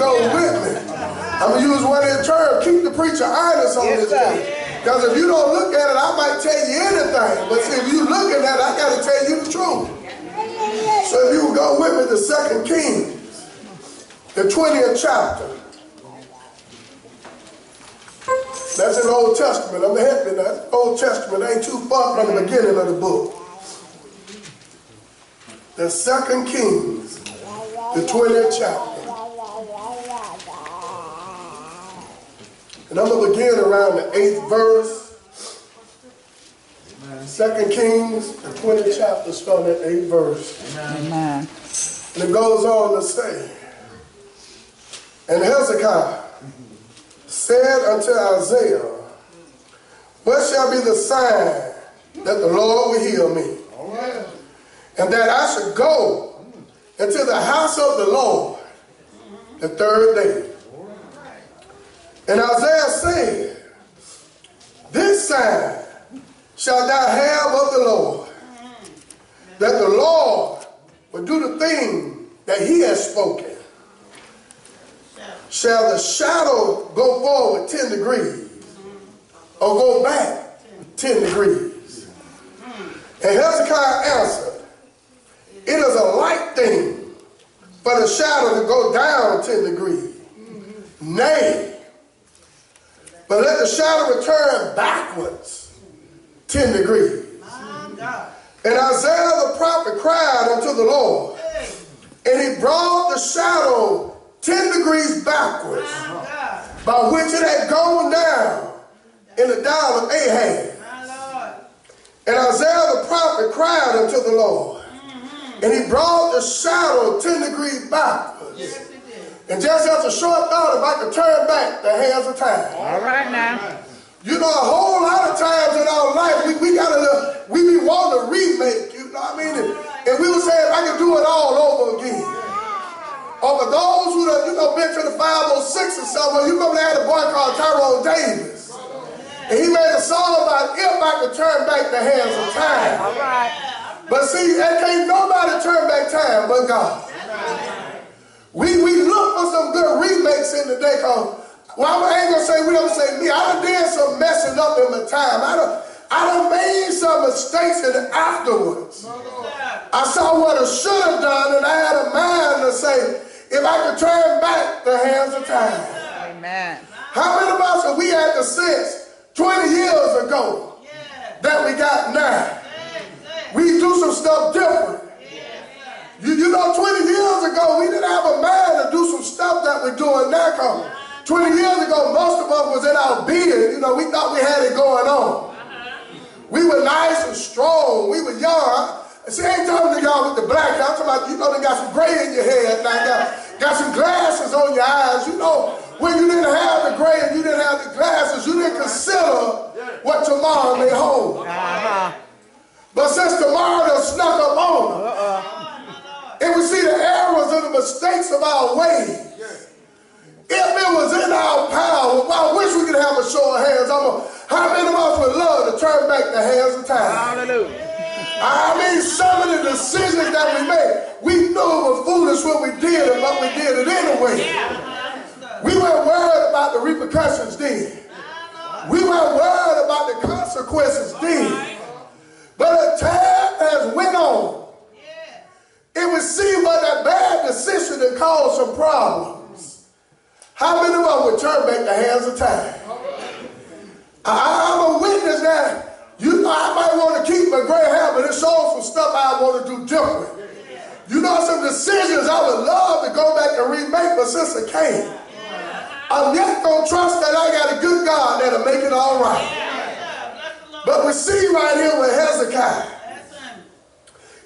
go with me. I'm going to use one of their terms, keep the preacher honest on this day. Because if you don't look at it, I might tell you anything. But see, if you looking at it, I got to tell you the truth. So if you would go with me to 2 Kings, the 20th chapter. That's in the Old Testament. I'm happy now. Old Testament ain't too far from the beginning of the book. The 2 Kings, the 20th chapter. And I'm going to begin around the 8th verse. 2 Kings, the 20th chapter, starting at 8th verse. Amen. And it goes on to say, and Hezekiah said unto Isaiah, what shall be the sign that the Lord will heal me? And that I should go into the house of the Lord the 3rd day. And Isaiah said, this sign shalt thou have of the Lord, that the Lord will do the thing that he has spoken. Shall the shadow go forward 10 degrees or go back 10 degrees? And Hezekiah answered, it is a light thing for the shadow to go down 10 degrees. Nay, but let the shadow return backwards 10 degrees. And Isaiah the prophet cried unto the Lord, and he brought the shadow 10 degrees backwards, by which it had gone down in the dial of Ahab. And Isaiah the prophet cried unto the Lord, and he brought the shadow 10 degrees backwards. And just as a short thought, if I could turn back the hands of time. All right now. You know, a whole lot of times in our life, we be wanting to remake, you know what I mean? And we would say, if I could do it all over again. Or for those who have, been to the 506 or somewhere, you remember they had a boy called Tyrone Davis. And he made a song about if I could turn back the hands of time. All right. But see, there can't nobody turn back time but God. We look for some good remakes in the day, because, well, I ain't gonna say we don't say me. I done did some messing up in my time. I done made some mistakes in it afterwards. I saw what I should have done, and I had a mind to say, if I could turn back the hands of time. Amen. How many of us have we had the sense 20 years ago that we got now? We do some stuff different. You know, 20 years ago, we didn't have a mind to do some stuff that we're doing now. Cause 20 years ago, most of us was in our beard. We thought we had it going on. We were nice and strong. We were young. See, I ain't talking to y'all with the black. I'm talking about, they got some gray in your head. Now, got some glasses on your eyes. When you didn't have the gray and you didn't have the glasses, you didn't consider what tomorrow may hold. But since tomorrow done snuck up on us, and we see the errors and the mistakes of our ways. If it was in our power, I wish we could have a show of hands. How many of us would love to turn back the hands of time? Hallelujah. I mean, some of the decisions that we made, we knew it was foolish when we did it, but we did it anyway. We weren't worried about the repercussions then. We weren't worried about the consequences then. But as time has went on, it would seem like that bad decision that caused some problems. How many of us would turn back the hands of time? I'm a witness that, I might want to keep my gray hair, but it shows some stuff I want to do different. Some decisions I would love to go back and remake, but since I can't, I'm yet going to trust that I got a good God that'll make it all right. But we see right here with Hezekiah.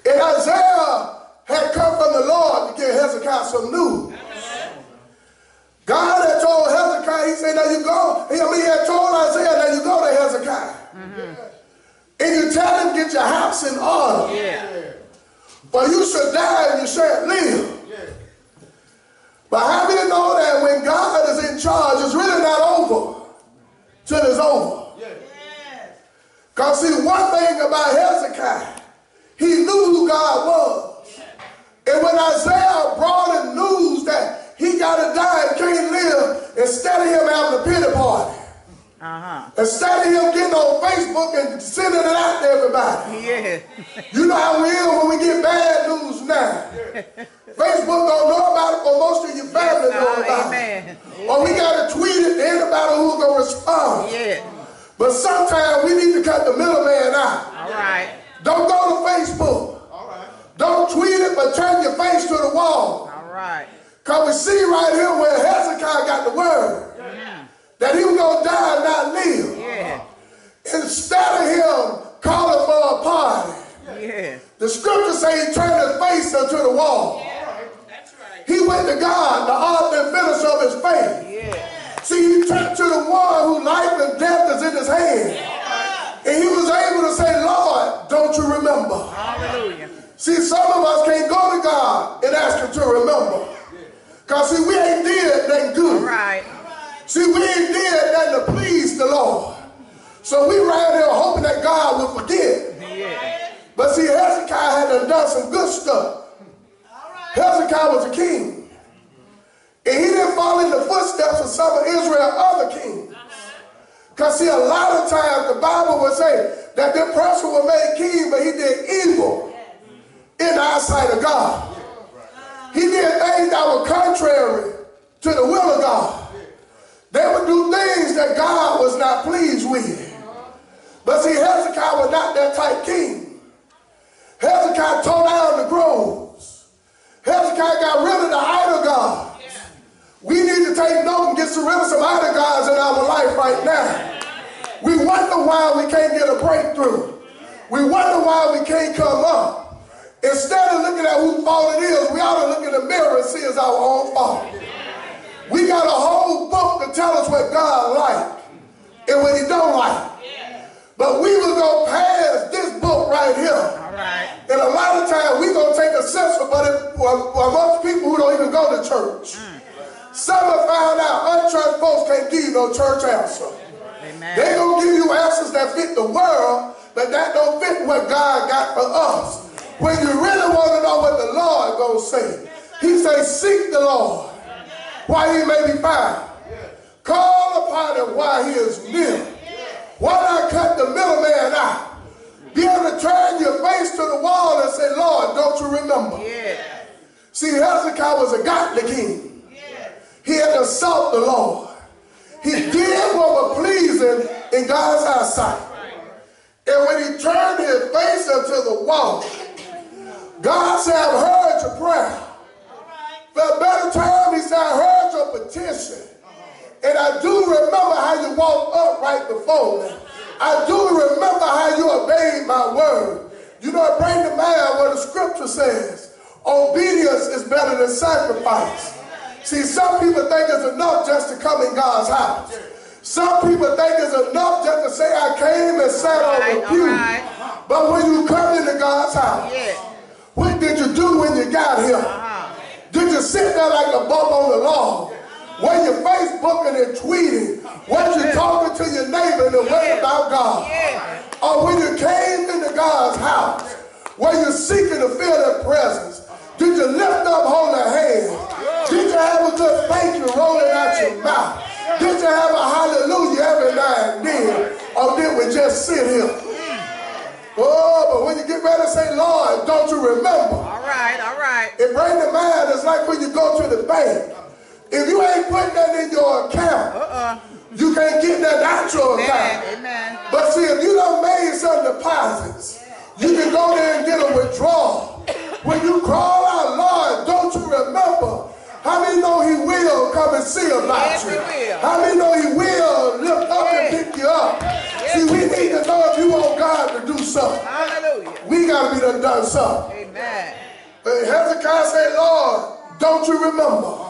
And Isaiah had come from the Lord to give Hezekiah some news. God had told Hezekiah, he said, now you go. He had told Isaiah, now you go to Hezekiah. And you tell him, get your house in order. For you shall die and you shall live. But how many know that when God is in charge, it's really not over till it's over? Because see, one thing about Hezekiah, he knew who God was. And when Isaiah brought him news that he got to die and instead of him having a pity party, instead of him getting on Facebook and sending it out to everybody. Yeah. You know how we is when we get bad news now. Facebook don't know about it, but most of your family know about it. Or we got to tweet it to anybody who's going to respond. Yeah. But sometimes we need to cut the middleman out. All right. Don't go to Facebook. All right. Don't tweet it, but turn your face to the wall. All right. Because we see right here where Hezekiah got the word that he was going to die and not live. Yeah. Instead of him calling for a party, the scripture says he turned his face unto the wall. That's right. He went to God, the author and finisher of his faith. See, he turned to the one who life and death is in his hand. And he was able to say, Lord, don't you remember? Hallelujah. See, some of us can't go to God and ask him to remember. Because, see, we ain't did nothing good. All right. See, we ain't did nothing to please the Lord. So we right here hoping that God will forgive. But see, Hezekiah had done some good stuff. Hezekiah was a king. And he didn't follow in the footsteps of some of Israel's other kings. Because see, a lot of times the Bible will say that the person was made king, but he did evil in the eyesight of God. He did things that were contrary to the will of God. They would do things that God was not pleased with. But see, Hezekiah was not that type king. Hezekiah tore down the groves. Hezekiah got rid of the idol gods. We need to take note and get rid of some idol gods in our life right now. We wonder why we can't get a breakthrough. We wonder why we can't come up. Instead of looking at whose fault it is, we ought to look in the mirror and see it's our own fault. We got a whole book to tell us what God likes and what he don't like. But we will go past this book right here. All right. And a lot of times we're going to take a censor, but for most people who don't even go to church. Some have found out unchurched folks can't give you no church answer. Amen. They're going to give you answers that fit the world, but that don't fit what God got for us. When you really want to know what the Lord going to say, he says, seek the Lord while he may be found. Call upon him while he is near. Why not cut the middleman out? Be able to turn your face to the wall and say, Lord, don't you remember? See, Hezekiah was a godly king. He had to sought the Lord. He did what was pleasing in God's eyesight. And when he turned his face unto the wall, God said, I've heard your prayer. For a better time, he said, I heard your petition. And I do remember how you walked up right before me. I do remember how you obeyed my word. You know, it brings to mind what the scripture says. Obedience is better than sacrifice. See, some people think it's enough just to come in God's house. Some people think it's enough just to say, I came and sat on the pew. But when you come into God's house, what did you do when you got here? Did you sit there like a bum on the log? Were you Facebooking and tweeting? Was you talking to your neighbor and what about God? Or when you came into God's house, were you seeking to feel their presence? Did you lift up holy hands? Did you have a good thank you rolling out your mouth? Did you have a hallelujah every now and then? Or did we just sit here? Oh, but when you get ready to say, Lord, don't you remember? All right, all right. It brings to mind, it's like when you go to the bank. If you ain't putting that in your account, you can't get that out your account. Amen. But see, if you done made some deposits, you can go there and get a withdrawal. When you call out, Lord, don't you remember? How many know he will come and see about you? How many know he will lift up and pick you up? See, we need to know if you want God to do something. Hallelujah. We got to be done something. Amen. But Hezekiah said, Lord, don't you remember?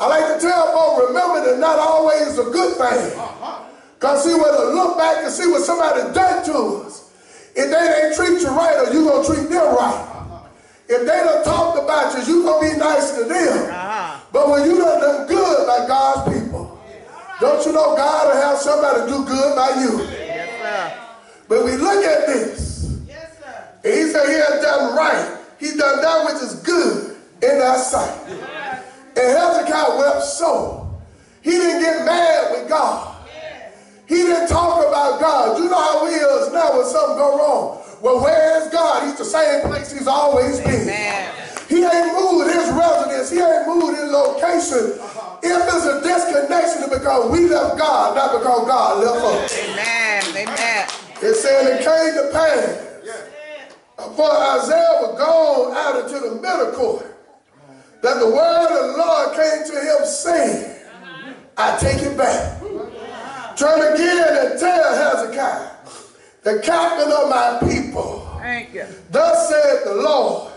I like to tell folks, remember that not always a good thing. Because see, when I look back and see what somebody done to us, if they ain't treat you right, or you going to treat them right. If they done talked about you, you going to be nice to them. But when you done good by God's people, don't you know God will have somebody do good by you? But we look at this. And he said he has done right. He done that which is good in thy sight. And Hezekiah wept so. He didn't get mad with God. He didn't talk about God. You know how he is now when something go wrong. Well, where is God? He's the same place he's always been. Amen. He ain't moved his residence. He ain't moved his location. If there's a disconnection, it's because we left God, not because God left us. Amen. Amen. It said it came to pass. For Isaiah was gone out into the middle court, that the word of the Lord came to him saying, I take it back. Turn again and tell Hezekiah, the captain of my people, thank you. Thus said the Lord,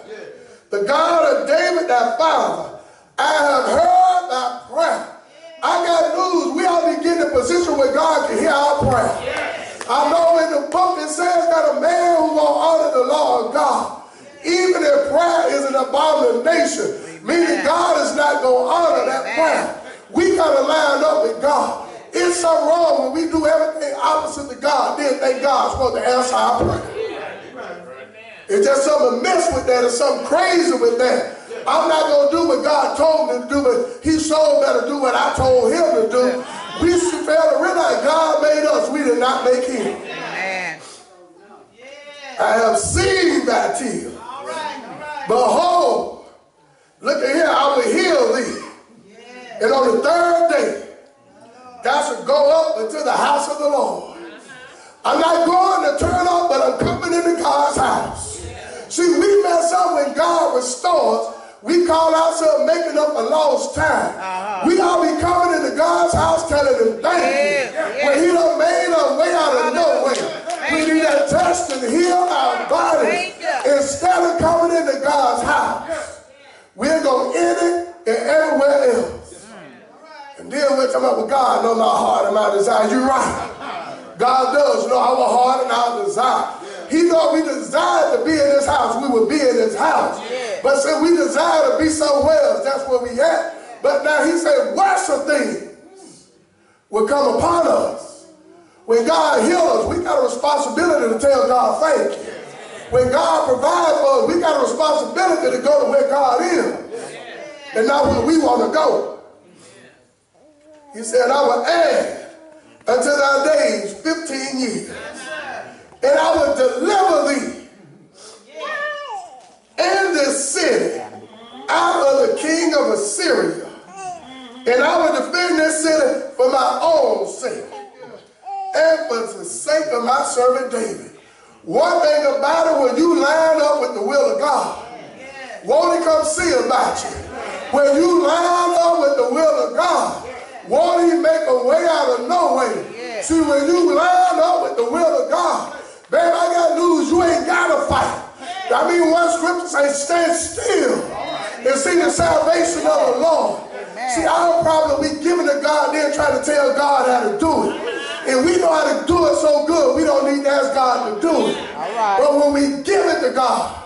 the God of David thy father, I have heard thy prayer. I got news. We ought to get in a position where God can hear our prayer. I know in the book it says that a man who won't honor the law of God, even if prayer is an abomination, meaning God is not going to honor that prayer. We got to line up with God. It's so wrong when we do everything opposite to God, then think God's supposed to answer our prayer. It's just something amiss with that. It's something crazy with that. I'm not going to do what God told me to do, but he sure better do what I told him to do. We should fail to realize God made us. We did not make him. Amen. I have seen thy tears. Behold, look at here, I will heal thee. And on the third day, thou shalt go up into the house of the Lord. I'm not going to turn up, but I'm coming into God's house. See, we mess up when God restores. We call ourselves making up a lost time. We all be coming into God's house telling him thank you. When he done made a way out of no way. We need to touch and heal our bodies. Instead of coming into God's house, we're going to end it and everywhere else. And then we're talking about, well, God knows my heart and my desire. You're right. God does know our heart and our desire. He thought we desired to be in this house, we would be in this house. But since we desire to be somewhere else, that's where we at. But now he said, worse things will come upon us. When God heals us, we got a responsibility to tell God thank you. When God provides for us, we got a responsibility to go to where God is. And not where we want to go. He said, I will add unto thy days 15 years. And I will deliver thee and this city out of the king of Assyria. And I will defend this city for my own sake and for the sake of my servant David. One thing about it, when you line up with the will of God, won't he come see about you? When you line up with the will of God, won't he make a way out of no way? See, when you line up with the will of God, babe, I got news, you ain't got to fight. I mean, one scripture says, stand still and see the salvation of the Lord. See, our problem, we giving to God, then trying to tell God how to do it. And we know how to do it so good, we don't need to ask God to do it. But when we give it to God,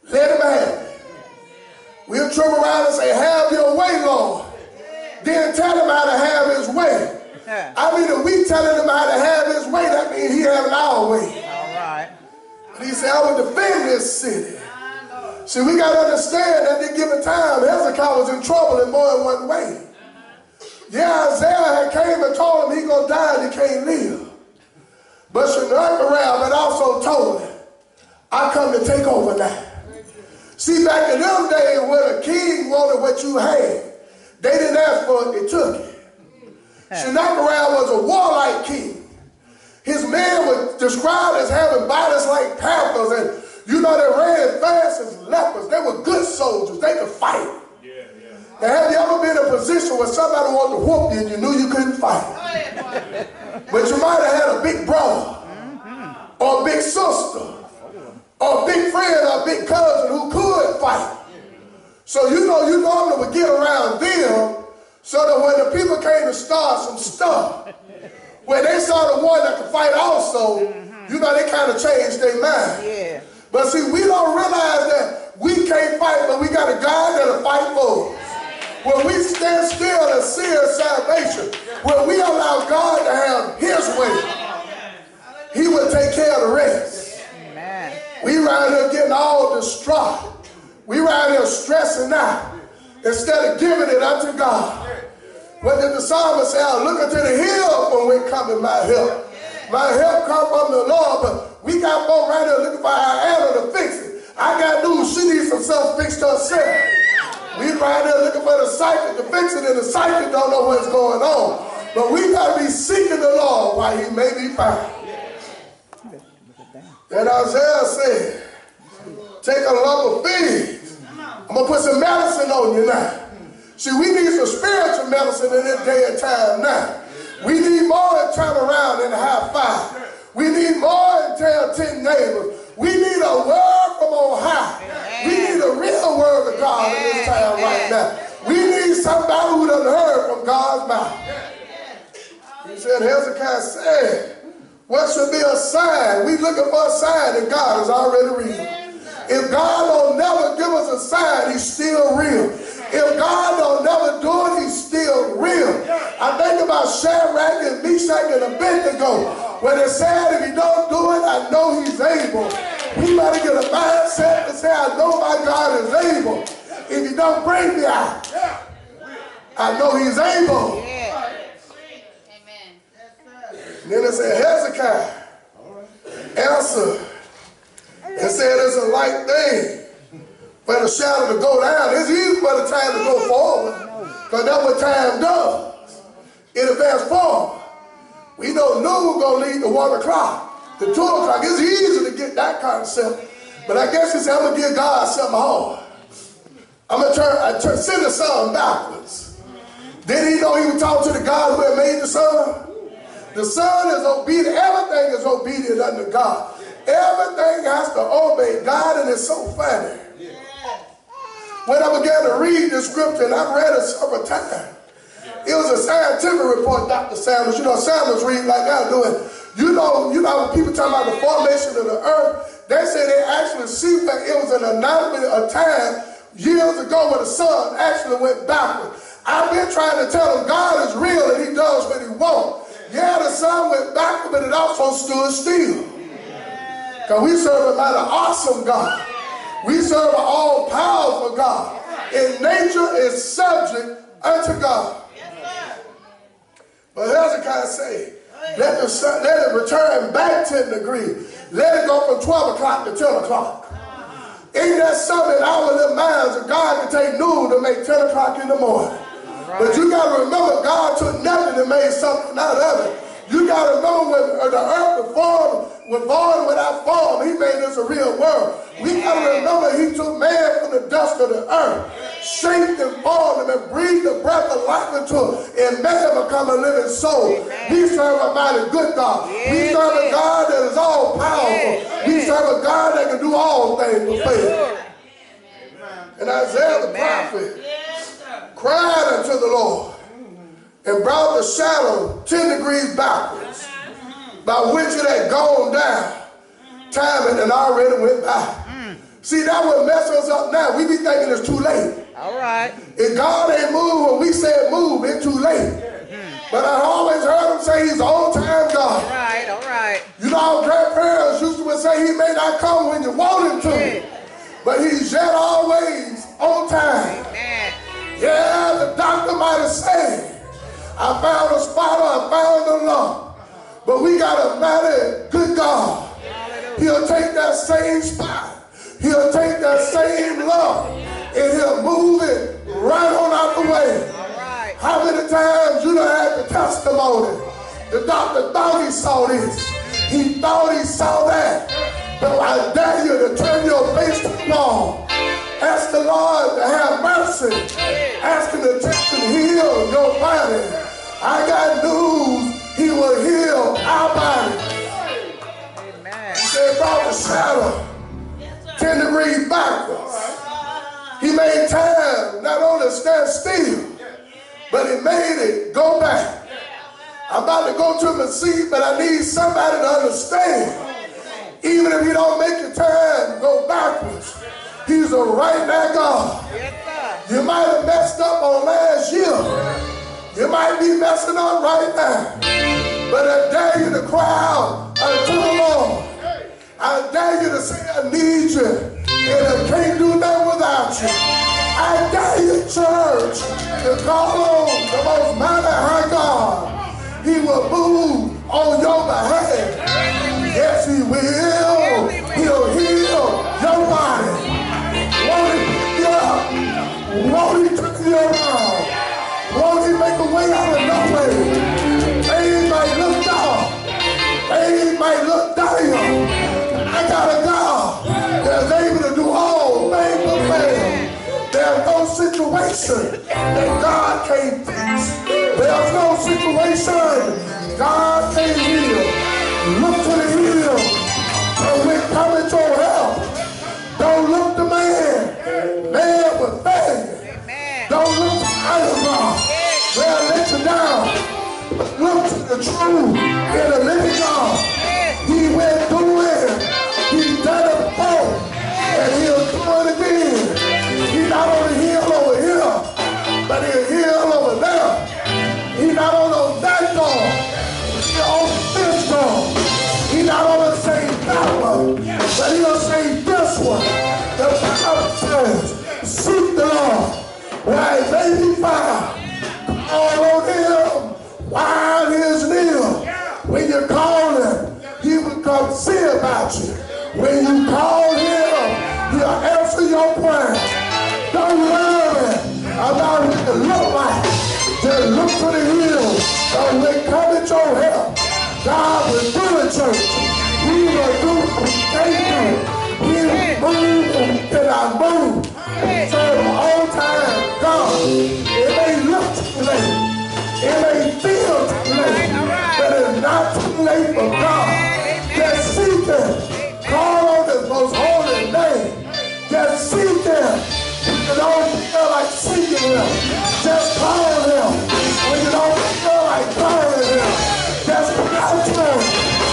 let him have it. We'll turn around and say, have your way, Lord. Then tell him how to have his way. I mean, if we telling him how to have his way, that means he having our way. And he said, I will defend this city. See, we got to understand that at the given time, Hezekiah was in trouble in more than one way. Yeah, Isaiah had came and told him he going to die and he can't live. But Sennacherib had also told him, I come to take over now. See, back in them days when a king wanted what you had, they didn't ask for it, they took it. Sennacherib was a warlike king. His men were described as having bodies like panthers, and you know they ran fast as leopards. They were good soldiers. They could fight. Now, have you ever been in a position where somebody wanted to whoop you and you knew you couldn't fight? But you might have had a big brother, or a big sister, or a big friend, or a big cousin who could fight. So you know you normally would get around them, so that when the people came to start some stuff, when they saw the one that could fight also, you know, they kind of changed their mind. But see, we don't realize that we can't fight, but we got a God that'll fight for us. When we stand still and see his salvation, when we allow God to have his way, he will take care of the rest. We right here getting all distraught. We right here stressing out instead of giving it unto God. What did the psalmist say? I look unto the hill from where cometh my help. My help come from the Lord, but we got folk right there looking for our Anna to fix it. I got news, she needs some stuff fixed herself. We right there looking for the psychic to fix it, and the psychic don't know what's going on. But we got to be seeking the Lord while he may be found. And Isaiah said, take a lump of figs. I'm going to put some medicine on you now. See, we need some spiritual medicine in this day and time now. We need more than turn around and high five. We need more than tell 10 neighbors. We need a word from on high. We need a real word of God in this time right now. We need somebody who done heard from God's mouth. He said, Hezekiah said, what should be a sign? We looking for a sign that God is already real. If God don't never give us a sign, he's still real. If God don't never do it, he's still real. I think about Shadrach and Meshach and Abednego, when they said, if he don't do it, I know he's able. We better get a mindset to say, I know my God is able. If he don't bring me out, I know he's able. And then it said, Hezekiah answered and said, it's a light thing for the shadow to go down. It's easy for the time to go forward, because that's what time does. It advances forward. We know noon going to lead to 1 o'clock, to 2 o'clock. It's easy to get that concept, but I guess he said, I'm going to give God something hard. I'm going to send the sun backwards. Didn't he know he was talking to the God who had made the sun? The son is obedient. Everything is obedient unto God. Everything has to obey God, and it's so funny. When I began to read the scripture, and I've read it several times, it was a scientific report, Dr. Sanders. You know, Sanders read like I do it. You know when people talk about the formation of the earth, they say they actually see that it was an anomaly of time years ago when the sun actually went backwards. I've been trying to tell them God is real and he does what he wants. Yeah, the sun went backward, but it also stood still. Because we serve a mighty awesome God. We serve an all-powerful God. And nature is subject unto God. But Hezekiah said, let it return back 10 degrees. Let it go from 12 o'clock to 10 o'clock. Ain't that something in our little minds that God can take noon to make 10 o'clock in the morning? But you got to remember, God took nothing and made something out of it. You got to remember when the earth was born without form, he made this a real world. We got to remember he took man from the dust of the earth, shaped and formed him and breathed the breath of life into him and made him become a living soul. We serve a mighty good God. We serve a God that is all powerful. We serve a God that can do all things with faith. And Isaiah the prophet cried unto the Lord and brought the shadow 10 degrees backwards, by which it had gone down. Time and already went by. See, that would mess us up now. We be thinking it's too late. All right. If God ain't moved when we said move, it's too late. But I always heard him say he's on-time God. All right, all right. You know, our grandparents used to say he may not come when you want him to, but he's yet always on time. Amen. Yeah, the doctor might have said, I found a spot or I found a lump. But we got a mighty good God. He'll take that same spot. He'll take that same lump and he'll move it right on out the way. Right. How many times you done had the testimony? The doctor thought he saw this. He thought he saw that. But I dare you to turn your face to the Lord. Ask the Lord to have mercy. Ask him to touch and heal your body. I got news. He will heal our body. Amen. He said, brought the shadow 10 degrees backwards. He made time not only stand still, but he made it go back. I'm about to go to my seat, but I need somebody to understand. Even if you don't make your time go backwards, he's a right now God. You might have messed up on last year. You might be messing up right now. But I dare you to cry out unto the Lord. I dare you to say, I need you. And I can't do nothing without you. I dare you, church, to call on the most mighty will move on your behalf. Yes, he will. He'll heal your body. Won't he pick you up? Won't he turn you around? Won't he make a way out of no way? Things might look dark. Things might look dire. I got a God that's able to do all things but fail. There's no situation that God can't fix. There's no situation God can't heal. Look to the hill and we come at your help. Don't look to man. Man will fail you. Don't look to idol God. They'll let you down. But look to the true and the living God. He will do it. He's done it before. And he'll do it again. He's not only heal over here, but he'll heal over there. He's not on that door. He's on this door. He's not on the same power, but he'll say this one. The Bible says, seek the Lord while he may be found. Call on him while he is near. When you call him, he will come see about you. When you call him, he'll answer your prayer. Don't worry about what it look like. Just look to the hills and when come at your help. God will do it, church. He will do what we can't do. He will move and we cannot move. Serve an on-time God. It may look too late. It may feel too late. But it's not too late for God. Just seek him. Call on his most holy name. Just seek him. When you don't feel like seeking him, just call him. When you don't feel like calling him, just cry to him.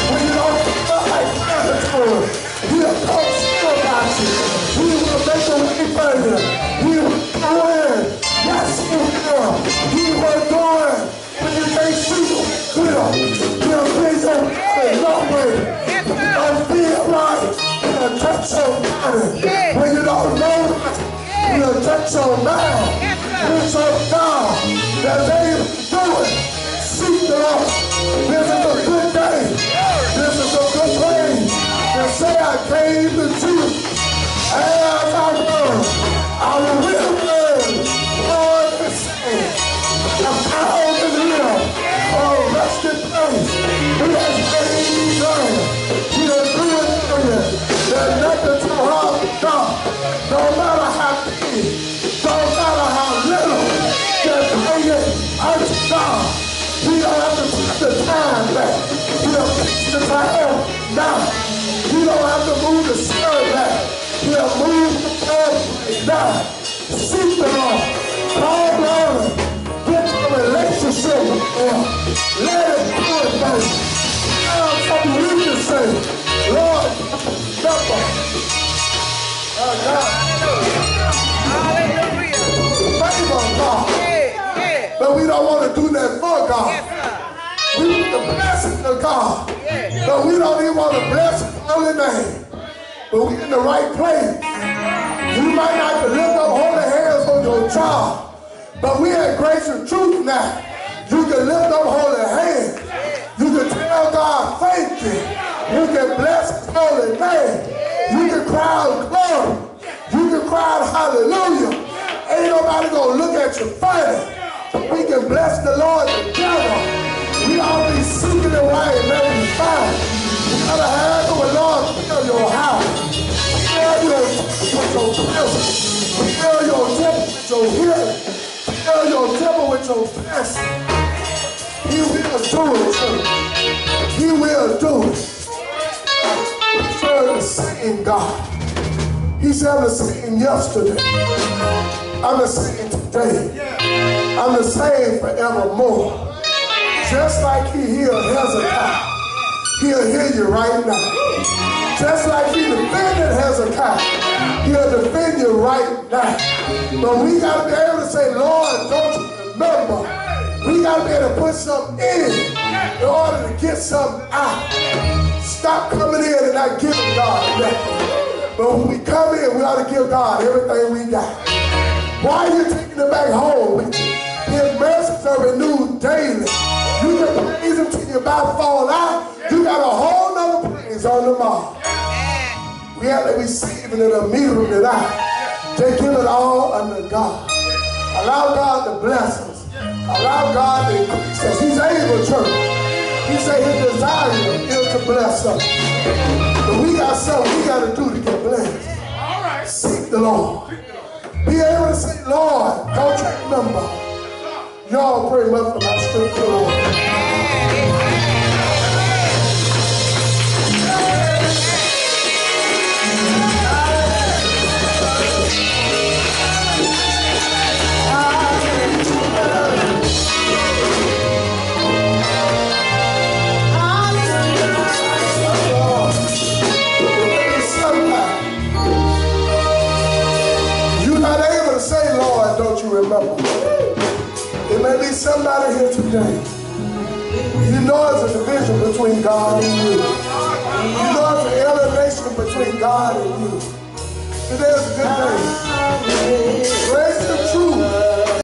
When you don't feel like crying to him, he'll come see about you. He will make a way for you. He will go in. Yes, he will. He will go in. When you can't see him clear, he'll bring your body no way. Don't feel right, he'll touch your body. When you don't know right, he'll touch your mind. He's a God that's able to do it. Seek the Lord. This is a good day. This is a good place. And say I came to Jesus as I was. I will live for the same. I'm found in him for a rested place. He has made me done. He'll do it for you. There's nothing too hard for God. No matter how big, no matter how little, just bring it unto God. We don't have to put the time back. He'll fix the time now. You don't have to move the spirit back. He'll move the time now. Seek the Lord. Call on him. Get a relationship with him. Let him do it first. Now something you can say, Lord, remember. Oh, God. Hallelujah. Favor God. But we don't want to do that for God. We want the blessing of God. But we don't even want to bless his holy name. But we in the right place. You might not have to lift up holy hands on your job. But we at Grace and Truth now. You can lift up holy hands. You can tell God thank you. You can bless his holy name. You can cry out glory. You can cry out hallelujah. Ain't nobody gonna look at you funny. We can bless the Lord together. We already seeking it while it may be found. You gotta have the Lord fill your house. Fill your temple with your presence. Fill your temple with your healing. Fill your temple with your blessing. He will do it, church. He will do it. We serve the same God. He's the same yesterday. I'm the same today. I'm the same forevermore. Just like he healed Hezekiah, he'll heal you right now. Just like he defended Hezekiah, he'll defend you right now. But we got to be able to say, Lord, don't you remember? We got to be able to put something in order to get something out. Stop coming in and not giving God nothing. But when we come in, we ought to give God everything we got. Why are you taking it back home with you? His mercies are renewed daily. You can praise him We have to receive it and immediately die. They give it all unto God. Allow God to bless us. Allow God to increase us. He's able, church. He said his desire is to bless us. But we got something we got to do to get blessed. All right. Seek the Lord. Be able to say, Lord, don't you remember? Y'all pray much for my spiritual Lord. Remember, it may be somebody here today. You know it's a division between God and you. You know it's an alienation between God and you. Today's a good day.